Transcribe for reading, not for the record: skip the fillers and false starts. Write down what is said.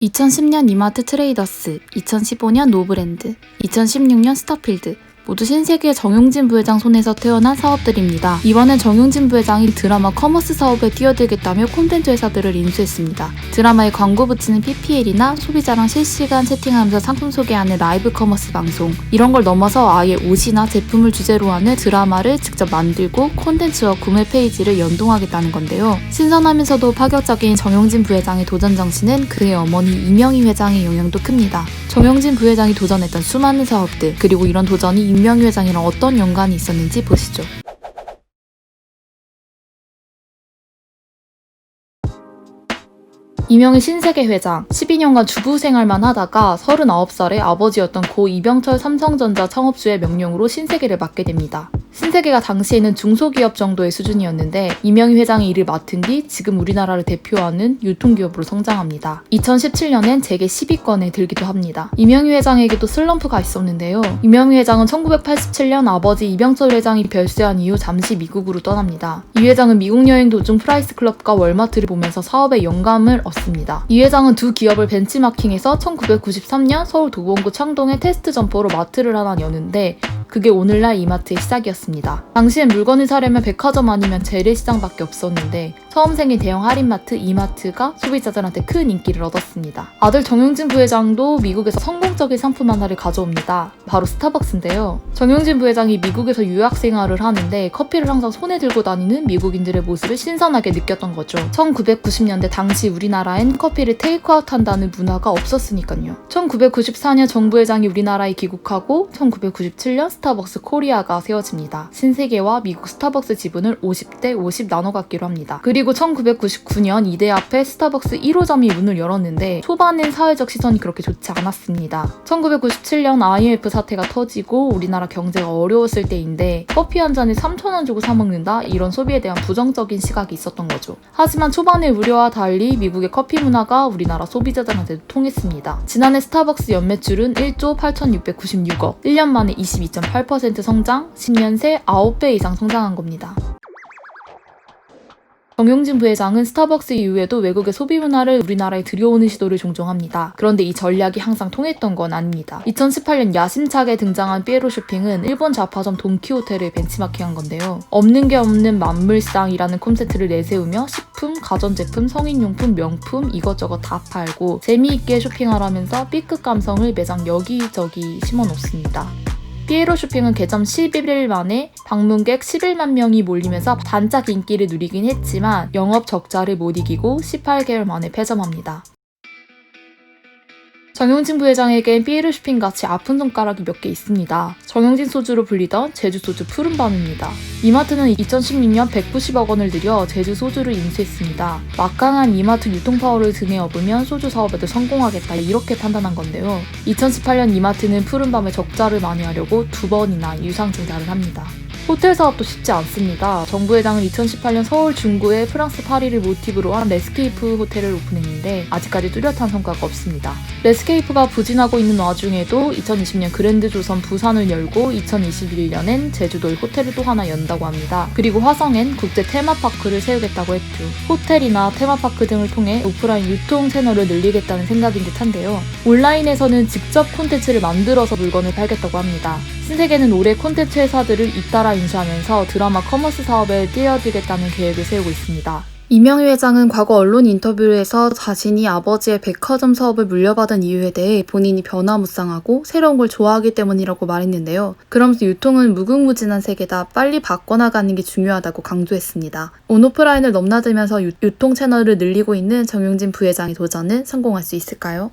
2010년 이마트 트레이더스, 2015년 노브랜드, 2016년 스타필드, 모두 신세계 정용진 부회장 손에서 태어난 사업들입니다. 이번엔 정용진 부회장이 드라마 커머스 사업에 뛰어들겠다며 콘텐츠 회사들을 인수했습니다. 드라마에 광고 붙이는 PPL이나 소비자랑 실시간 채팅하면서 상품 소개하는 라이브 커머스 방송, 이런 걸 넘어서 아예 옷이나 제품을 주제로 하는 드라마를 직접 만들고 콘텐츠와 구매 페이지를 연동하겠다는 건데요. 신선하면서도 파격적인 정용진 부회장의 도전 정신은 그의 어머니 이명희 회장의 영향도 큽니다. 정용진 부회장이 도전했던 수많은 사업들, 그리고 이런 도전이 이명희 회장이랑 어떤 연관이 있었는지 보시죠. 이명희 신세계 회장, 12년간 주부 생활만 하다가 39살에 아버지였던 고 이병철 삼성전자 창업주의 명령으로 신세계를 맡게 됩니다. 신세계가 당시에는 중소기업 정도의 수준이었는데 이명희 회장이 이를 맡은 뒤 지금 우리나라를 대표하는 유통기업으로 성장합니다. 2017년엔 재계 10위권에 들기도 합니다. 이명희 회장에게도 슬럼프가 있었는데요. 이명희 회장은 1987년 아버지 이병철 회장이 별세한 이후 잠시 미국으로 떠납니다. 이 회장은 미국 여행 도중 프라이스 클럽과 월마트를 보면서 사업에 영감을 얻습니다. 이 회장은 두 기업을 벤치마킹해서 1993년 서울 도봉구 창동에 테스트 점포로 마트를 하나 여는데 그게 오늘날 이마트의 시작이었습니다. 당시엔 물건을 사려면 백화점 아니면 재래시장밖에 없었는데 처음 생긴 대형 할인마트 이마트가 소비자들한테 큰 인기를 얻었습니다. 아들 정용진 부회장도 미국에서 성공적인 상품 하나를 가져옵니다. 바로 스타벅스인데요. 정용진 부회장이 미국에서 유학생활을 하는데 커피를 항상 손에 들고 다니는 미국인들의 모습을 신선하게 느꼈던 거죠. 1990년대 당시 우리나라엔 커피를 테이크아웃 한다는 문화가 없었으니까요. 1994년 정 부회장이 우리나라에 귀국하고 1997년 스타벅스 코리아가 세워집니다. 신세계와 미국 스타벅스 지분을 50대 50 나눠 갖기로 합니다. 그리고 1999년 이대 앞에 스타벅스 1호점이 문을 열었는데 초반엔 사회적 시선이 그렇게 좋지 않았습니다. 1997년 IMF 사태가 터지고 우리나라 경제가 어려웠을 때인데 커피 한 잔에 3,000원 주고 사 먹는다? 이런 소비에 대한 부정적인 시각이 있었던 거죠. 하지만 초반의 우려와 달리 미국의 커피 문화가 우리나라 소비자들한테도 통했습니다. 지난해 스타벅스 연매출은 1조 8,696억, 1년 만에 22.8% 성장, 10년 새 9배 이상 성장한 겁니다. 정용진 부회장은 스타벅스 이후에도 외국의 소비 문화를 우리나라에 들여오는 시도를 종종 합니다. 그런데 이 전략이 항상 통했던 건 아닙니다. 2018년 야심차게 등장한 삐에로 쇼핑은 일본 잡화점 돈키호테를 벤치마킹한 건데요. 없는 게 없는 만물상이라는 콘셉트를 내세우며 식품, 가전제품, 성인용품, 명품 이것저것 다 팔고 재미있게 쇼핑하라면서 B급 감성을 매장 여기저기 심어놓습니다. 삐에로 쇼핑은 개점 11일 만에 방문객 11만 명이 몰리면서 반짝 인기를 누리긴 했지만 영업 적자를 못 이기고 18개월 만에 폐점합니다. 정용진 부회장에겐 삐에로 쇼핑같이 아픈 손가락이 몇 개 있습니다. 정용진 소주로 불리던 제주소주 푸른밤입니다. 이마트는 2016년 190억 원을 들여 제주 소주를 인수했습니다. 막강한 이마트 유통파워를 등에 업으면 소주 사업에도 성공하겠다 이렇게 판단한 건데요. 2018년 이마트는 푸른밤에 적자를 만회하려고 2번이나 유상증자를 합니다. 호텔 사업도 쉽지 않습니다. 정 부회장은 2018년 서울 중구에 프랑스 파리를 모티브로 한 레스케이프 호텔을 오픈했는데 아직까지 뚜렷한 성과가 없습니다. 레스케이프가 부진하고 있는 와중에도 2020년 그랜드 조선 부산을 열고 2021년엔 제주도에 호텔을 또 하나 연다고 합니다. 그리고 화성엔 국제 테마파크를 세우겠다고 했죠. 호텔이나 테마파크 등을 통해 오프라인 유통 채널을 늘리겠다는 생각인 듯한데요. 온라인에서는 직접 콘텐츠를 만들어서 물건을 팔겠다고 합니다. 신세계는 올해 콘텐츠 회사들을 잇따라 인수하면서 드라마 커머스 사업에 뛰어들겠다는 계획을 세우고 있습니다. 이명희 회장은 과거 언론 인터뷰에서 자신이 아버지의 백화점 사업을 물려받은 이유에 대해 본인이 변화무쌍하고 새로운 걸 좋아하기 때문이라고 말했는데요. 그러면서 유통은 무궁무진한 세계다, 빨리 바꿔나가는 게 중요하다고 강조했습니다. 온오프라인을 넘나들면서 유통 채널을 늘리고 있는 정용진 부회장의 도전은 성공할 수 있을까요?